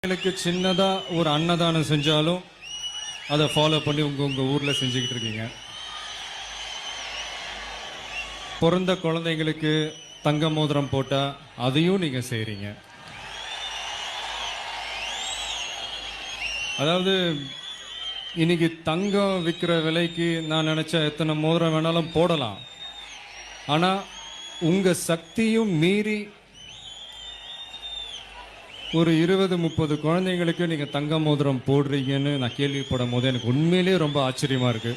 எனக்கு சின்னதா ஒரு அன்னதானம் செஞ்சாலும் அதை ஃபாலோ பண்ணி உங்க ஊர்ல செஞ்சுக்கிட்டு இருக்கீங்க. பிறந்த குழந்தைங்களுக்கு தங்க மோதிரம் போட்டா அதையும் நீங்க செய்றீங்க. அதாவது இன்னைக்கு தங்கம் விற்கிற விலைக்கு நான் நினைச்ச எத்தனை மோதிரம் வேணாலும் போடலாம். ஆனா உங்க சக்தியும் மீறி ஒரு 20-30 குழந்தைங்களுக்கு நீங்க தங்க மோதிரம் போடுறீங்கன்னு நான் கேள்விப்படும் போது எனக்கு உண்மையிலேயே ரொம்ப ஆச்சரியமா இருக்கு.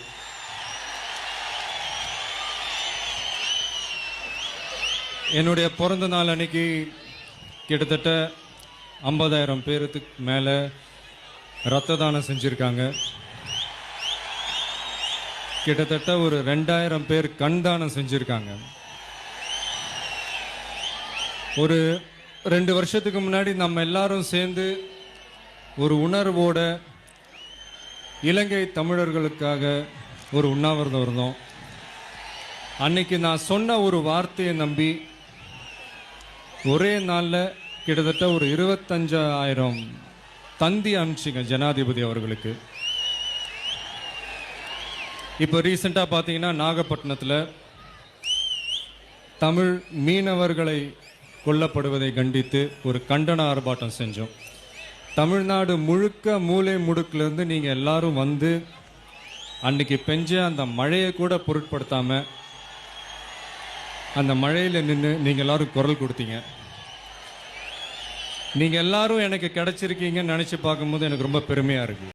என்னுடைய பிறந்த நாள் அன்னைக்கு கிட்டத்தட்ட 50,000 பேருக்கு மேலே ரத்த தானம் செஞ்சுருக்காங்க. கிட்டத்தட்ட ஒரு 2,000 பேர் கண் தானம் செஞ்சுருக்காங்க. ஒரு 2 வருஷத்துக்கு முன்னாடி நம்ம எல்லாரும் சேர்ந்து ஒரு உணர்வோட இலங்கை தமிழர்களுக்காக ஒரு உண்ணாவிரதம் இருந்தோம். அன்னைக்கு நான் சொன்ன ஒரு வார்த்தையை நம்பி ஒரே நாளில் கிட்டத்தட்ட ஒரு 25,000 தந்தி அனுப்பிச்சிங்க ஜனாதிபதி அவர்களுக்கு. இப்போ ரீசெண்டாக பார்த்தீங்கன்னா நாகப்பட்டினத்தில் தமிழ் மீனவர்களை கொல்லப்படுவதை கண்டித்து ஒரு கண்டன ஆர்ப்பாட்டம் செஞ்சோம். தமிழ்நாடு முழுக்க மூலை முடுக்கிலிருந்து நீங்கள் எல்லாரும் வந்து அன்னைக்கு பெஞ்ச அந்த மழையை கூட பொருட்படுத்தாமல் அந்த மழையில் நின்று நீங்கள் எல்லாரும் குரல் கொடுத்தீங்க. நீங்கள் எல்லாரும் எனக்கு கிடைச்சிருக்கீங்கன்னு நினச்சி பார்க்கும்போது எனக்கு ரொம்ப பெருமையாக இருக்குது.